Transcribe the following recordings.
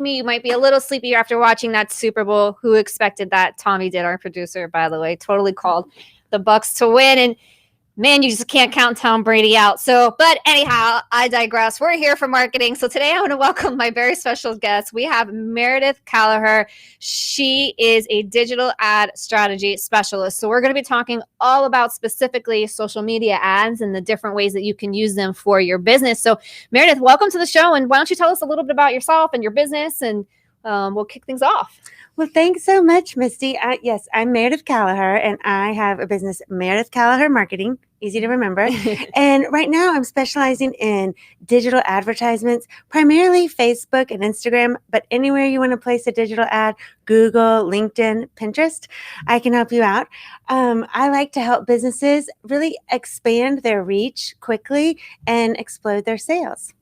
like me, you might be a little sleepy after watching that Super Bowl. Who expected that? Tommy did, our producer, by the way. Totally called the Bucks to win. And man, you just can't count Tom Brady out. So, but anyhow, I digress. We're here for marketing. So today I want to welcome my very special guest. We have Meredith Kallaher. She is a digital ad strategy specialist. So we're going to be talking all about specifically social media ads and the different ways that you can use them for your business. So Meredith, welcome to the show. And why don't you tell us a little bit about yourself and your business, and we'll kick things off. Well, thanks so much, Misty. Yes, I'm Meredith Kallaher, and I have a business, Meredith Kallaher Marketing, easy to remember. And right now I'm specializing in digital advertisements, primarily Facebook and Instagram, but anywhere you want to place a digital ad, Google, LinkedIn, Pinterest, I can help you out. I like to help businesses really expand their reach quickly and explode their sales.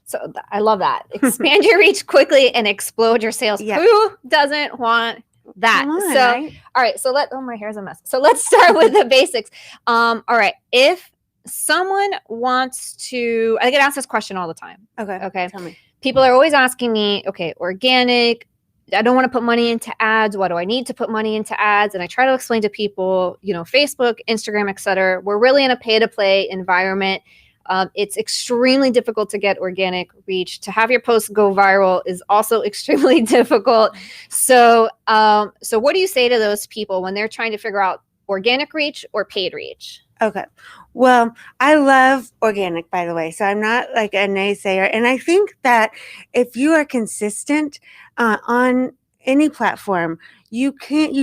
So I love that. Expand your reach quickly and explode your sales. Yep. Who doesn't want that? Right? All right. So my hair's a mess. So let's start with the basics. All right. If someone wants to, I get asked this question all the time. Okay. Tell me. People are always asking me, okay, organic, I don't want to put money into ads. What do I need to put money into ads? And I try to explain to people, Facebook, Instagram, et cetera. We're really in a pay to play environment. It's extremely difficult to get organic reach. To have your posts go viral is also extremely difficult. So what do you say to those people when they're trying to figure out organic reach or paid reach? Okay. Well, I love organic, by the way. So I'm not like a naysayer. And I think that if you are consistent on any platform, you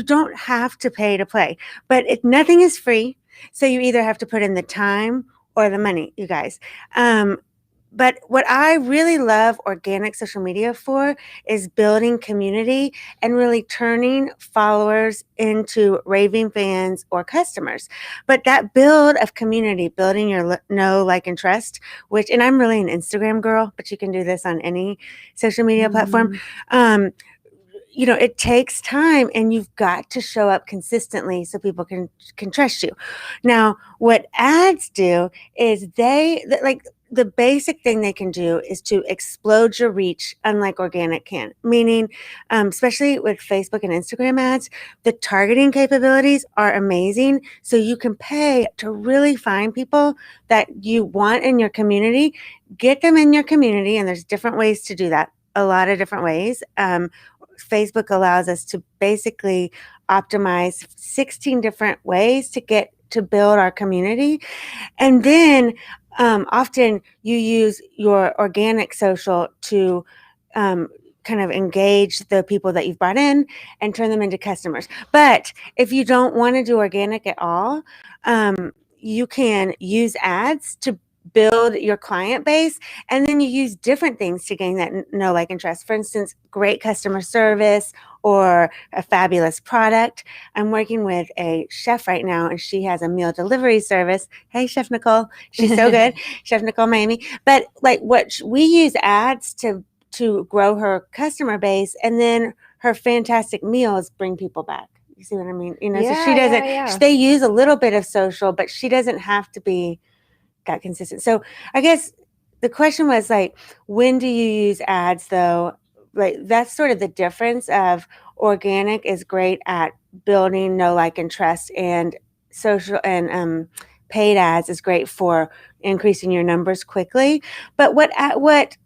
don't have to pay to play. But nothing is free. So you either have to put in the time or the money, you guys. But what I really love organic social media for is building community and really turning followers into raving fans or customers. But that build of community, building your know, like, and trust, and I'm really an Instagram girl, but you can do this on any social media platform. It takes time, and you've got to show up consistently so people can trust you. Now, what ads do is the basic thing they can do is to explode your reach, unlike organic can. Meaning, especially with Facebook and Instagram ads, the targeting capabilities are amazing. So you can pay to really find people that you want in your community, get them in your community, and there's different ways to do that. A lot of different ways. Facebook allows us to basically optimize 16 different ways to build our community. And then often you use your organic social to kind of engage the people that you've brought in and turn them into customers. But if you don't want to do organic at all, you can use ads to build your client base, and then you use different things to gain that know, like, and trust. For instance, great customer service or a fabulous product. I'm working with a chef right now, and she has a meal delivery service. Hey, Chef Nicole, she's so good. Chef Nicole Miami. But we use ads to grow her customer base, and then her fantastic meals bring people back. You see what I mean? So she doesn't. They use a little bit of social, but she doesn't have to be that consistent. So I guess the question was, like, when do you use ads though? Like, that's sort of the difference of organic is great at building know, like, and trust, and social and paid ads is great for increasing your numbers quickly. But what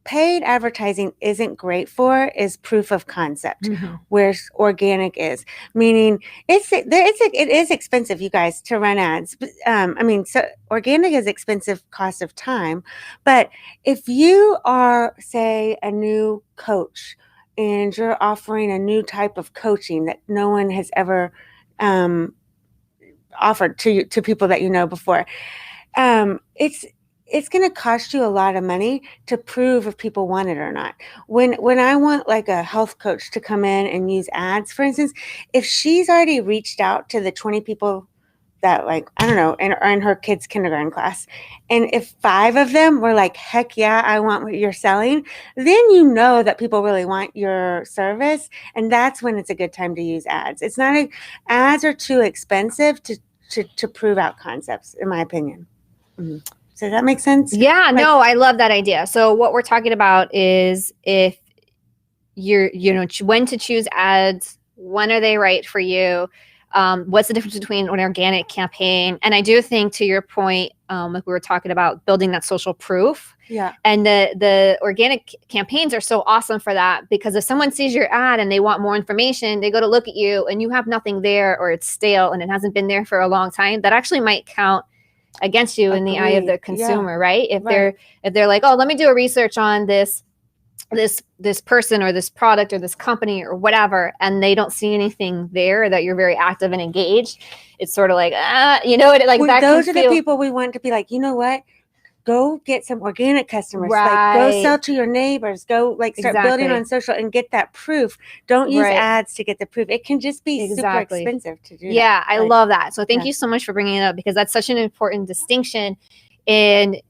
paid advertising isn't great for is proof of concept, where organic is. Meaning it is expensive, you guys, to run ads. So organic is expensive cost of time. But if you are, say, a new coach and you're offering a new type of coaching that no one has ever offered to people that you know before, it's going to cost you a lot of money to prove if people want it or not. When I want, like, a health coach to come in and use ads, for instance, if she's already reached out to the 20 people that, like, I don't know, are in her kid's kindergarten class, and if 5 of them were like, heck yeah, I want what you're selling, then you know that people really want your service, and that's when it's a good time to use ads. Ads are too expensive to prove out concepts, in my opinion. Does that make sense? Yeah, no, I love that idea. So what we're talking about is if you're, when to choose ads, when are they right for you? What's the difference between an organic campaign? And I do think, to your point, like we were talking about building that social proof. Yeah. And the organic campaigns are so awesome for that, because if someone sees your ad and they want more information, they go to look at you and you have nothing there, or it's stale and it hasn't been there for a long time, that actually might count against you in the eye of the consumer, right? If they're like, oh, let me do a research on this person or this product or this company or whatever, and they don't see anything there that you're very active and engaged, it's sort of like, that those are the people we want to be like, you know what? Go get some organic customers. Right. Like, go sell to your neighbors. Go start building on social and get that proof. Don't use ads to get the proof. It can just be super expensive to do. Yeah, I love that. So thank you so much for bringing it up, because that's such an important distinction in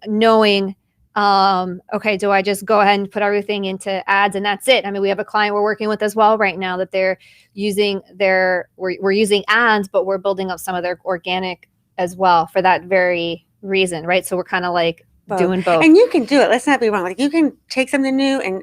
knowing, okay, do I just go ahead and put everything into ads and that's it? I mean, we have a client we're working with as well right now that they're using we're using ads, but we're building up some of their organic as well for that very reason, right? So we're kind of like doing both. And you can do it. Let's not be wrong. Like, you can take something new and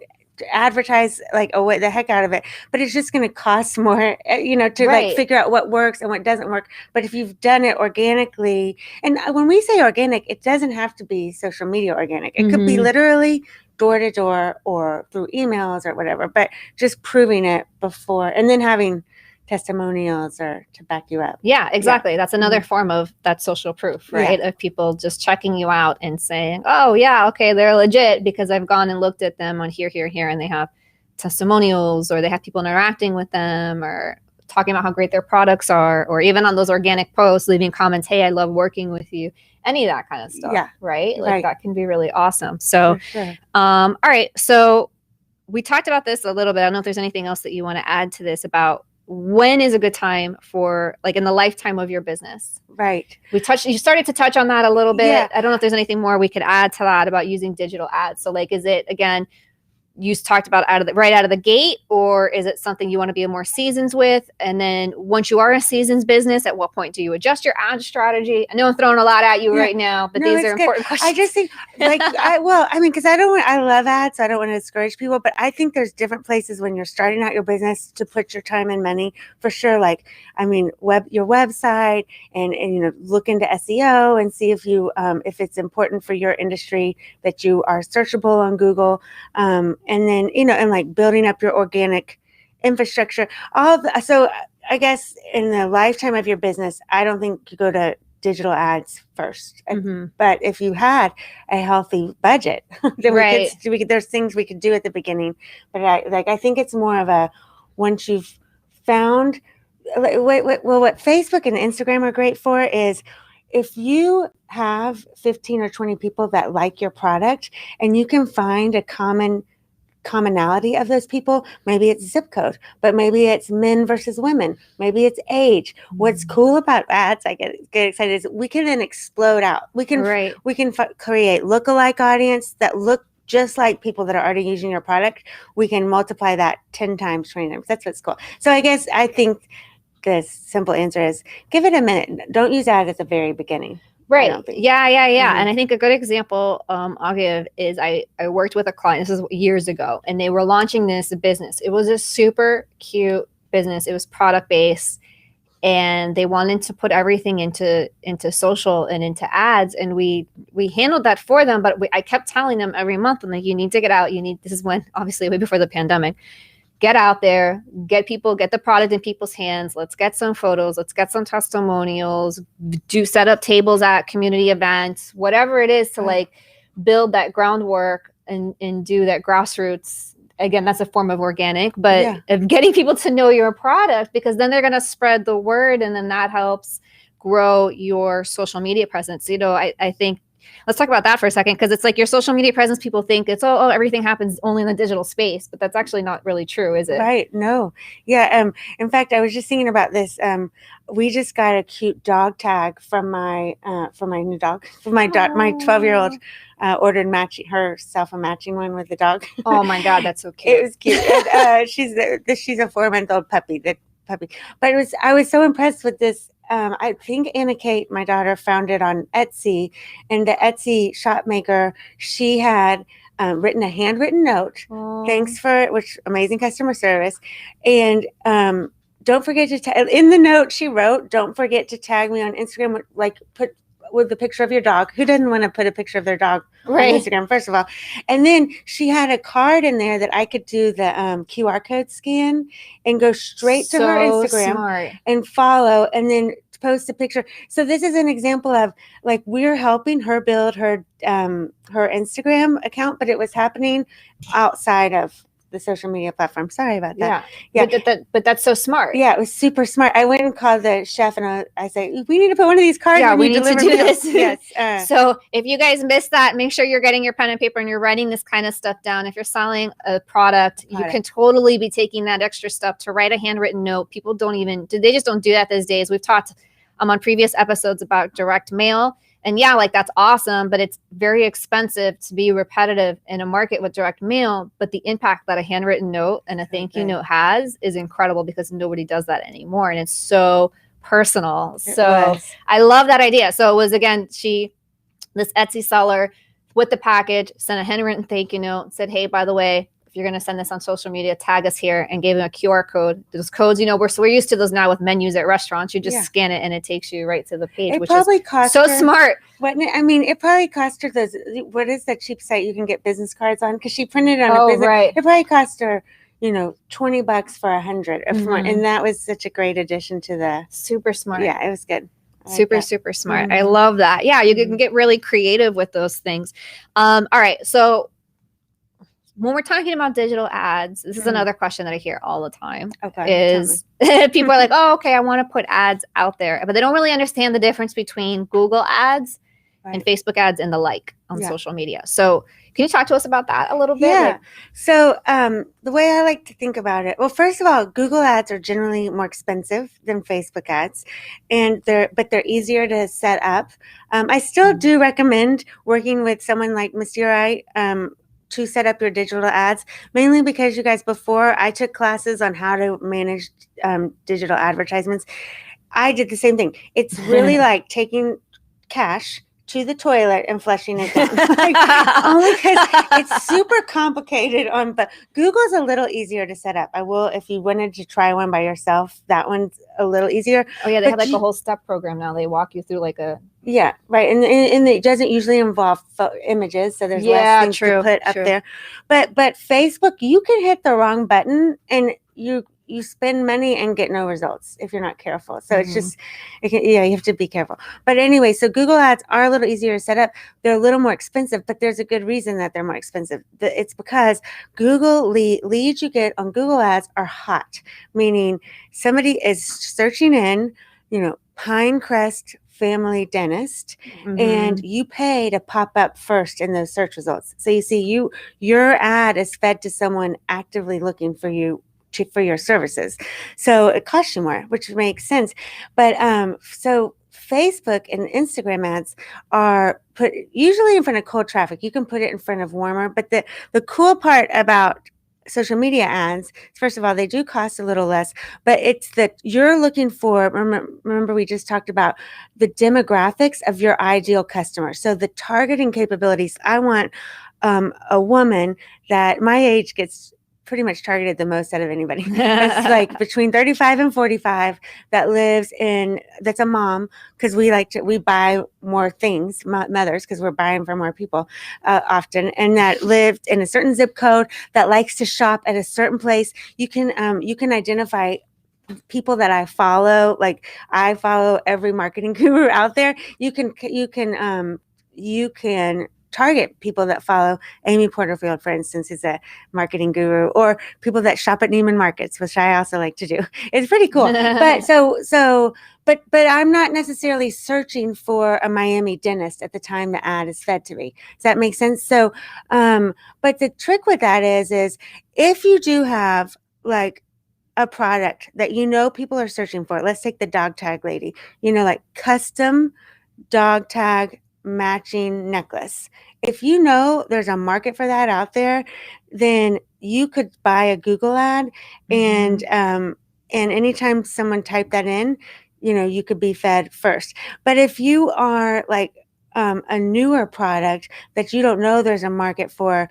advertise the heck out of it, but it's just going to cost more, to like figure out what works and what doesn't work. But if you've done it organically, and when we say organic, it doesn't have to be social media organic. It could be literally door to door or through emails or whatever, but just proving it before, and then having testimonials or to back you up. Yeah, exactly. That's another form of that social proof, right? Of people just checking you out and saying, oh yeah, okay, they're legit because I've gone and looked at them on here, and they have testimonials, or they have people interacting with them, or talking about how great their products are, or even on those organic posts, leaving comments, hey, I love working with you, any of that kind of stuff, right? Like that can be really awesome. So, all right. So we talked about this a little bit. I don't know if there's anything else that you want to add to this about when is a good time for, like, in the lifetime of your business? Right. You started to touch on that a little bit. Yeah. I don't know if there's anything more we could add to that about using digital ads. So, like, is it, again, you talked about right out of the gate, or is it something you want to be more seasons with? And then once you are a seasons business, at what point do you adjust your ad strategy? I know I'm throwing a lot at you right now, but these are important questions. I just think, because I love ads, so I don't want to discourage people, but I think there's different places when you're starting out your business to put your time and money, for sure. Like, your website, and look into SEO and see if you if it's important for your industry that you are searchable on Google. And then, and like building up your organic infrastructure. So I guess in the lifetime of your business, I don't think you go to digital ads first. But if you had a healthy budget, then there's things we could do at the beginning. But I think it's more of a, once you've found, what Facebook and Instagram are great for is, if you have 15 or 20 people that like your product, and you can find a commonality of those people, maybe it's zip code, but maybe it's men versus women, maybe it's age. What's cool about ads, I get excited, is we can then explode out. We can create lookalike audience that look just like people that are already using your product. We can multiply that 10 times, 20 times. That's what's cool. So I think the simple answer is, give it a minute. Don't use ads at the very beginning. Right. Yeah. And I think a good example I'll give is I worked with a client, this is years ago, and they were launching this business. It was a super cute business. It was product based, and they wanted to put everything into social and into ads. And we handled that for them, but I kept telling them every month, I'm like, you need to get out. This is when, obviously, way before the pandemic. Get out there, get the product in people's hands. Let's get some photos. Let's get some testimonials. Set up tables at community events, whatever it is to like build that groundwork and do that grassroots. Again, that's a form of organic, but of getting people to know your product, because then they're going to spread the word, and then that helps grow your social media presence. I think, let's talk about that for a second, because it's like your social media presence, people think it's, everything happens only in the digital space, but that's actually not really true, is it? Right. No. Yeah. In fact, I was just thinking about this. We just got a cute dog tag from my new dog, my 12-year-old ordered herself a matching one with the dog. Oh my God, that's so cute. It was cute. And, she's a 4-month-old puppy. But I was so impressed with this I think Anna Kate, my daughter, found it on Etsy, and the Etsy shop maker, she had written a handwritten note. Thanks for which amazing customer service, and don't forget to in the note she wrote, don't forget to tag me on Instagram. Like put with the picture of your dog. Who doesn't want to put a picture of their dog on Instagram, first of all? And then she had a card in there that I could do the QR code scan and go straight to her Instagram and follow, and then post a picture. So this is an example of like we're helping her build her Instagram account, but it was happening outside of the social media platform. Sorry about that. Yeah. But that's so smart. Yeah, it was super smart. I went and called the chef and I say, we need to put one of these cards. Yeah, we need to do this. Yes. So if you guys missed that, make sure you're getting your pen and paper and you're writing this kind of stuff down. If you're selling a product, you can totally be taking that extra step to write a handwritten note. People they just don't do that these days. We've talked on previous episodes about direct mail. And yeah, like that's awesome, but it's very expensive to be repetitive in a market with direct mail. But the impact that a handwritten note and a thank you note has is incredible because nobody does that anymore. And it's so personal. So I love that idea. So it was, again, this Etsy seller with the package, sent a handwritten thank you note, said, hey, by the way, if you're going to send this on social media, tag us here, and gave him a QR code. Those codes, we're used to those now with menus at restaurants. You just scan it and it takes you right to the page, which is so smart. It probably cost her what is that cheap site you can get business cards on? Because she printed it on a business. Right. It probably cost her, $20 for 100. And that was such a great addition to the. Super smart. Yeah, it was good. Super smart. I love that. Yeah, you can get really creative with those things. All right. So when we're talking about digital ads, this is another question that I hear all the time. Is people are like, oh, okay, I want to put ads out there, but they don't really understand the difference between Google ads and Facebook ads and the like on social media. So can you talk to us about that a little bit? Yeah. So the way I like to think about it, well, first of all, Google ads are generally more expensive than Facebook ads, but they're easier to set up. I still do recommend working with someone like Misty or I, to set up your digital ads, mainly because you guys, before I took classes on how to manage digital advertisements, I did the same thing. It's really like taking cash to the toilet and flushing it down. Only because it's super complicated but Google's a little easier to set up. I will, if you wanted to try one by yourself, that one's a little easier. Oh yeah, they have like a whole step program now. They walk you through like a. Yeah, right. And it doesn't usually involve images, so there's less things to put up there. But Facebook, you can hit the wrong button and you spend money and get no results if you're not careful. So it's just, you have to be careful. But anyway, so Google ads are a little easier to set up. They're a little more expensive, but there's a good reason that they're more expensive. It's because Google leads you get on Google ads are hot, meaning somebody is searching in, Pinecrest Family Dentist, and you pay to pop up first in those search results. So you see your ad is fed to someone actively looking for you for your services. So it costs you more, which makes sense. But so Facebook and Instagram ads are put usually in front of cold traffic. You can put it in front of warmer. But the cool part about social media ads, first of all, they do cost a little less, but it's that you're looking for, remember we just talked about the demographics of your ideal customer. So the targeting capabilities, I want a woman that my age gets pretty much targeted the most out of anybody. It's like between 35 and 45 that's a mom, because we buy more things, mothers, because we're buying for more people often, and that lived in a certain zip code, that likes to shop at a certain place. You can identify people that I follow. Like I follow every marketing guru out there. You can target people that follow Amy Porterfield, for instance, who's a marketing guru, or people that shop at Neiman Markets, which I also like to do. It's pretty cool. But but I'm not necessarily searching for a Miami dentist at the time the ad is fed to me. Does that make sense? So, but the trick with that is if you do have like a product that people are searching for, let's take the dog tag lady, like custom dog tag matching necklace. If there's a market for that out there, then you could buy a Google ad, and anytime someone typed that in, you could be fed first. But if you are like a newer product that you don't know there's a market for,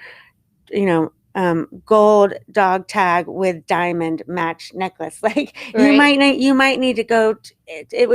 gold dog tag with diamond match necklace, like Right. you might need to go.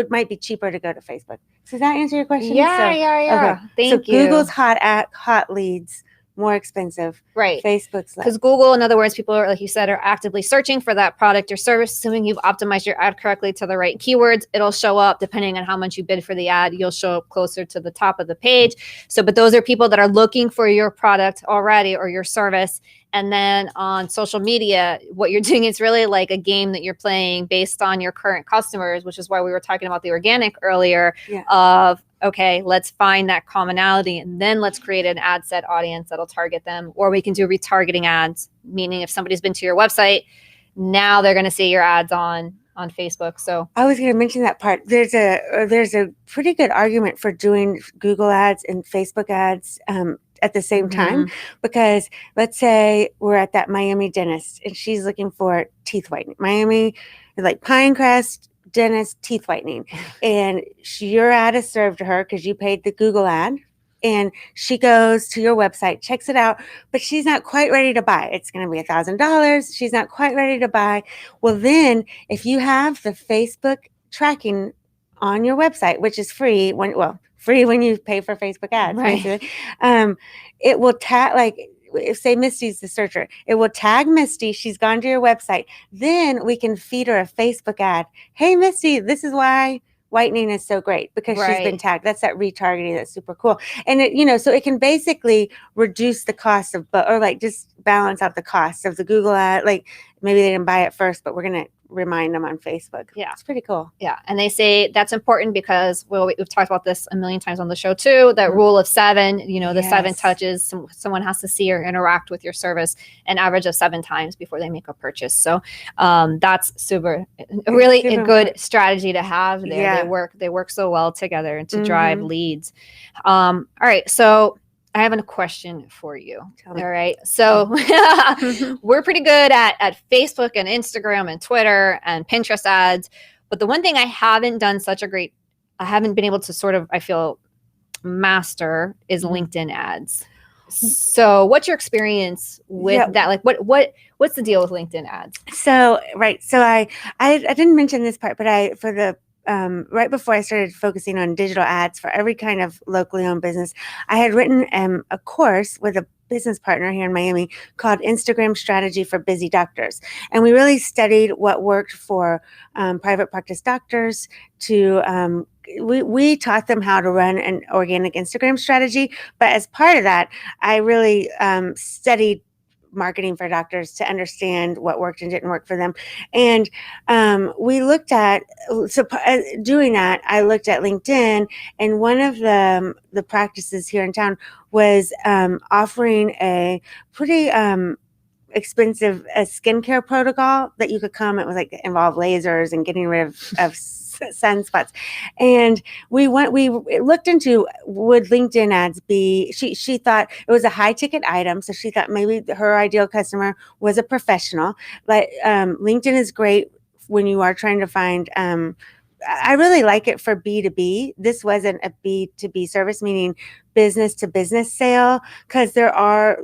Might be cheaper to go to Facebook. Does that answer your question? Yeah, So, yeah, okay. yeah. So Thank Google's you. hot leads more expensive. Right. Facebook's Because less. Google, in other words, people are, like you said, are actively searching for that product or service. Assuming you've optimized your ad correctly to the right keywords, it'll show up depending on how much you bid for the ad. You'll show up closer to the top of the page. So, but those are people that are looking for your product already or your service. And then on social media, what you're doing is really like a game that you're playing based on your current customers, which is why we were talking about the organic earlier. Yeah. Of, okay, let's find that commonality and then let's create an ad set audience that'll target them. Or we can do retargeting ads, meaning if somebody's been to your website, now they're going to see your ads on Facebook. So I was going to mention that part. There's a pretty good argument for doing Google ads and Facebook ads at the same time, because let's say we're at that Miami dentist and she's looking for teeth whitening. Miami, like Pinecrest dentist teeth whitening, and your ad is served to her because you paid the Google ad. And she goes to your website, checks it out, but she's not quite ready to buy. It's going to be $1,000. She's not quite ready to buy. Well, then if you have the Facebook tracking on your website, which is free when you pay for Facebook ads, right. It will tag, like, if say Misty's the searcher, it will tag Misty. She's gone to your website. Then we can feed her a Facebook ad. Hey, Misty, this is why whitening is so great, because she's been tagged. That's that retargeting. That's super cool. And it, so it can basically reduce the cost of, or like just balance out the cost of the Google ad. Like maybe they didn't buy it first, but we're going to remind them on Facebook. Yeah. It's pretty cool. Yeah. And they say that's important because, well, we've talked about this a million times on the show too, that rule of 7, the 7 touches, someone has to see or interact with your service an average of 7 times before they make a purchase. So that's really a good strategy to have there. Yeah. They work so well together to drive leads. All right. So I have a question for you. All right. So we're pretty good at Facebook and Instagram and Twitter and Pinterest ads. But the one thing I haven't been able to sort of, I feel, master is LinkedIn ads. So what's your experience with that? Like what's the deal with LinkedIn ads? So, right. So I didn't mention this part, but right before I started focusing on digital ads for every kind of locally owned business, I had written a course with a business partner here in Miami called Instagram Strategy for Busy Doctors. And we really studied what worked for private practice doctors we taught them how to run an organic Instagram strategy. But as part of that, I really studied marketing for doctors to understand what worked and didn't work for them. And we looked at, doing that, I looked at LinkedIn, and one of the practices here in town was offering a pretty expensive skincare protocol that you could come. It was like involved lasers and getting rid of sunspots. And we looked into, would LinkedIn ads be, she thought it was a high ticket item. So she thought maybe her ideal customer was a professional. But LinkedIn is great when you are trying to find, I really like it for B2B. This wasn't a B2B service, meaning business to business sale, because there are,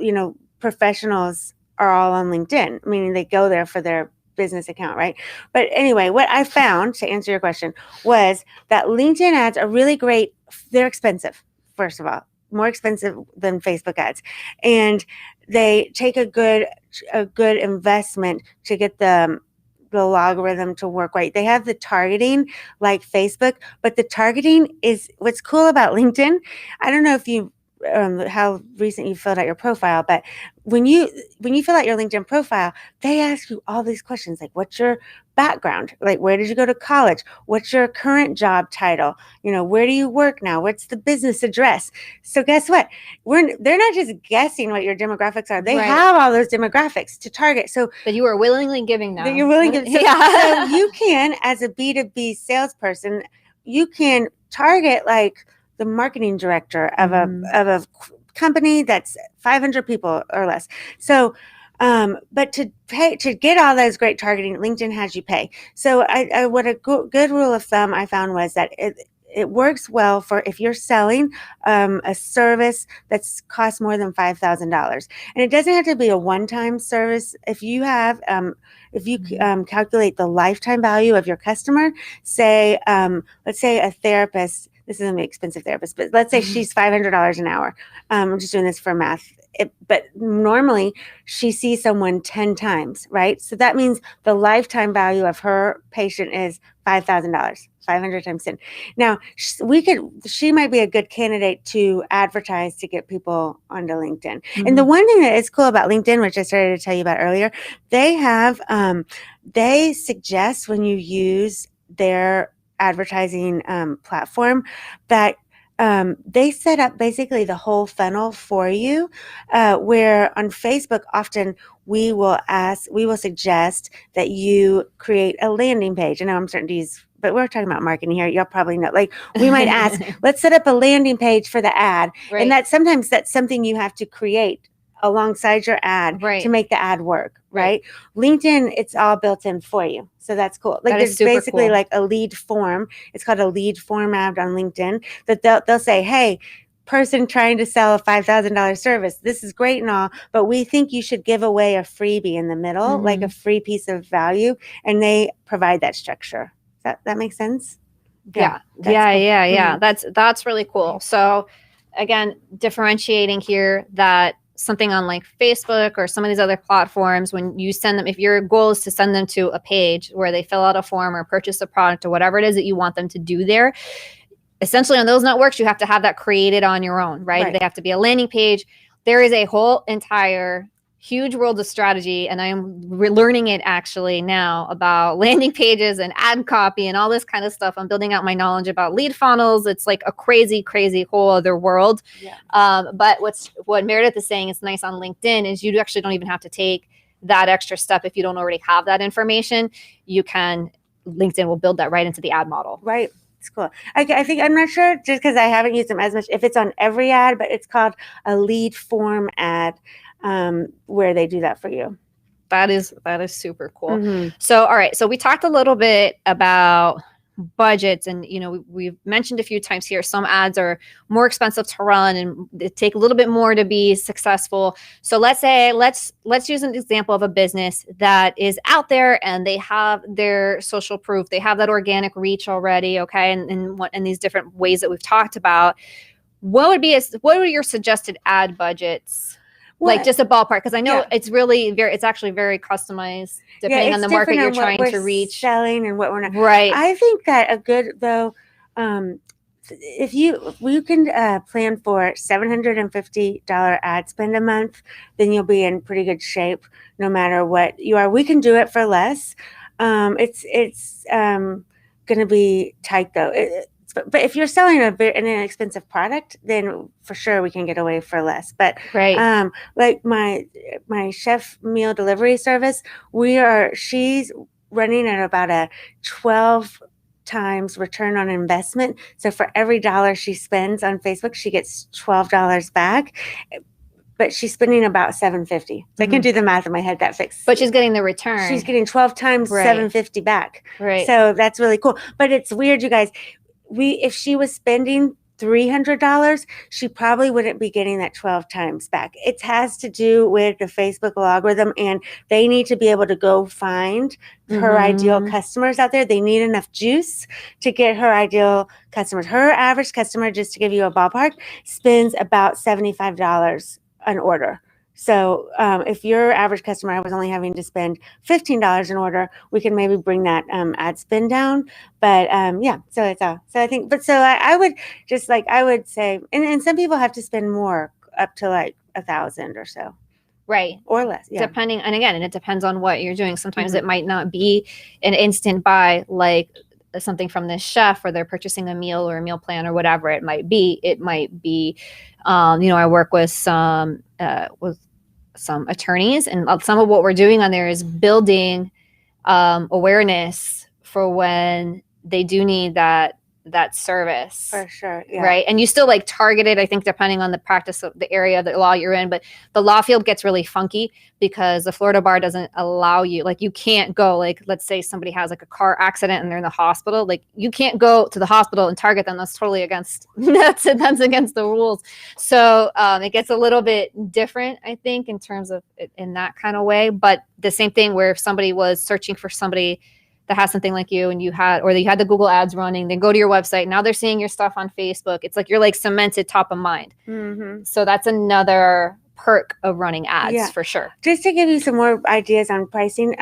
professionals are all on LinkedIn, meaning they go there for their business account, right? But anyway, what I found, to answer your question, was that LinkedIn ads are really great. They're expensive, first of all, more expensive than Facebook ads. And they take a good investment to get the logarithm to work right. They have the targeting like Facebook, but the targeting is what's cool about LinkedIn. I don't know if you how recent you filled out your profile, but when you fill out your LinkedIn profile, they ask you all these questions like, what's your background? Like, where did you go to college? What's your current job title? Where do you work now? What's the business address? So guess what? They're not just guessing what your demographics are. They have all those demographics to target. So that you are willingly giving them. That you're willing to. So you can, as a B2B salesperson, you can target like the marketing director of a company that's 500 people or less. So But to get all those great targeting, LinkedIn has you pay. So what a good rule of thumb I found was that it works well for if you're selling a service that's cost more than $5,000, and it doesn't have to be a one-time service. If you have, if you calculate the lifetime value of your customer, say, let's say a therapist. This is an expensive therapist, but let's say she's $500 an hour. I'm just doing this for math. But normally she sees someone 10 times, right? So that means the lifetime value of her patient is $5,000, 500 times 10. Now she might be a good candidate to advertise to get people onto LinkedIn. And the one thing that is cool about LinkedIn, which I started to tell you about earlier, they have, they suggest when you use their advertising platform that they set up basically the whole funnel for you, where on Facebook, often we will suggest that you create a landing page. I know I'm starting to use, but we're talking about marketing here. You'll probably know, like we might ask, let's set up a landing page for the ad. Right. And sometimes that's something you have to create alongside your ad to make the ad work, right? LinkedIn, it's all built in for you. So that's cool. Like there's basically like a lead form. It's called a lead form ad on LinkedIn that they'll say, hey, person trying to sell a $5,000 service, this is great and all, but we think you should give away a freebie in the middle, like a free piece of value. And they provide that structure. That makes sense? Yeah. That's really cool. So again, differentiating here that something on like Facebook or some of these other platforms, when you send them, if your goal is to send them to a page where they fill out a form or purchase a product or whatever it is that you want them to do there, essentially on those networks, you have to have that created on your own, right? They have to be a landing page. There is a whole entire huge world of strategy, and I'm learning it actually now about landing pages and ad copy and all this kind of stuff. I'm building out my knowledge about lead funnels. It's like a crazy whole other world. But what Meredith is saying is nice on LinkedIn is you actually don't even have to take that extra step if you don't already have that information. LinkedIn will build that right into the ad model. Right. It's cool. I think, I'm not sure just because I haven't used them as much, if it's on every ad, but it's called a lead form ad, where they do that for you. That is super cool. So, all right. So we talked a little bit about budgets, and we've mentioned a few times here, some ads are more expensive to run and they take a little bit more to be successful. So let's use an example of a business that is out there and they have their social proof, they have that organic reach already, okay, and these different ways that we've talked about. What are your suggested ad budgets? Like just a ballpark, because I know it's actually very customized depending on the market you're trying to reach, selling and what we're not. Right. I think that a good if you can plan for $750 ad spend a month, then you'll be in pretty good shape no matter what you are. We can do it for less. It's going to be tight though. But if you're selling an inexpensive product, then for sure we can get away for less. But like my chef meal delivery service, she's running at about a 12 times return on investment. So for every dollar she spends on Facebook, she gets $12 back. But she's spending about $750. So I can do the math in my head that fixes. But she's getting the return. She's getting 12 times $750 back. Right. So that's really cool. But it's weird, you guys. If she was spending $300, she probably wouldn't be getting that 12 times back. It has to do with the Facebook algorithm, and they need to be able to go find her ideal customers out there. They need enough juice to get her ideal customers. Her average customer, just to give you a ballpark, spends about $75 an order. So if your average customer was only having to spend $15 an order, we can maybe bring that ad spend down. But so I think, but so I would just I would say, and some people have to spend more, up to like $1,000 or so. Right. Or less. Yeah. Depending, and again, and it depends on what you're doing. Sometimes it might not be an instant buy, like something from this chef, or they're purchasing a meal or a meal plan or whatever it might be. It might be, I work with some attorneys, and some of what we're doing on there is building awareness for when they do need that that service. For sure. Yeah. Right. And you still like targeted, I think, depending on the practice of the area, the law you're in. But the law field gets really funky because the Florida bar doesn't allow you, like, you can't go, like, let's say somebody has like a car accident and they're in the hospital. Like, you can't go to the hospital and target them. That's totally against, that's against the rules. So it gets a little bit different, I think, in terms of in that kind of way. But the same thing where if somebody was searching for somebody that has something like you and you had the Google ads running, then go to your website. Now they're seeing your stuff on Facebook. It's like you're like cemented top of mind. Mm-hmm. So that's another perk of running ads for sure. Just to give you some more ideas on pricing,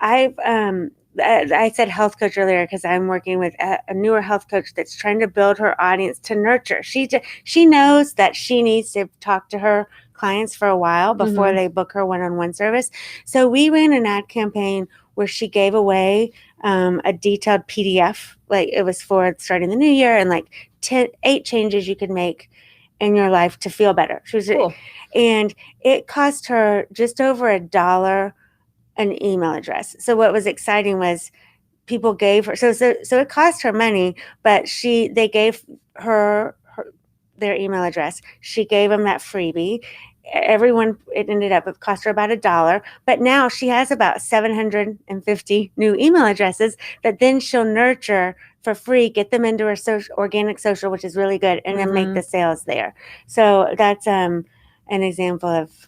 I said health coach earlier because I'm working with a newer health coach that's trying to build her audience to nurture. She knows that she needs to talk to her clients for a while before they book her one-on-one service. So we ran an ad campaign where she gave away a detailed PDF, like it was for starting the new year, and like 8 changes you could make in your life to feel better. She was, cool. And it cost her just over $1 an email address. So what was exciting was people gave her, so it cost her money, but they gave her their email address. She gave them that freebie. Everyone, it ended up, it cost her about $1, but now she has about 750 new email addresses that then she'll nurture for free, get them into her organic social, which is really good, and then make the sales there. So that's an example of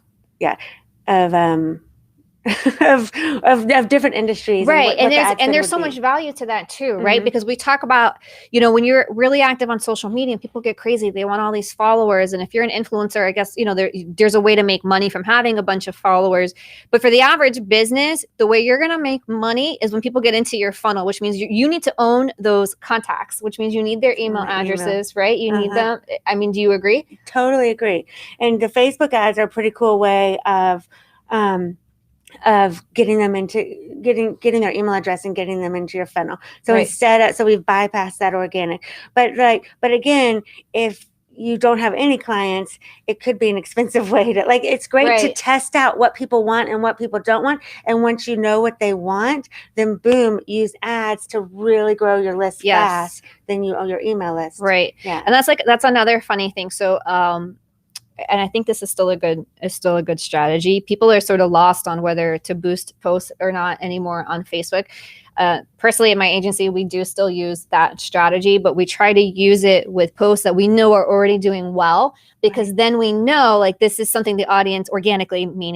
of different industries, right? And there's so much value to that too, right? Because we talk about, when you're really active on social media, people get crazy. They want all these followers, and if you're an influencer, I guess there's a way to make money from having a bunch of followers. But for the average business, the way you're gonna make money is when people get into your funnel, which means you need to own those contacts, which means you need their email addresses, right? You need them. I mean, do you agree? Totally agree. And the Facebook ads are a pretty cool way of getting them into getting their email address and getting them into your funnel. So so we've bypassed that organic. But again, if you don't have any clients, it could be an expensive way to, like, it's great to test out what people want and what people don't want. And once you know what they want, then boom, use ads to really grow your list fast. Then you own your email list. Right. Yeah. And that's another funny thing. So, and I think this is still a good strategy. People are sort of lost on whether to boost posts or not anymore on Facebook. Personally, at my agency, we do still use that strategy, but we try to use it with posts that we know are already doing well, because then we know, like, this is something the audience organically, meaning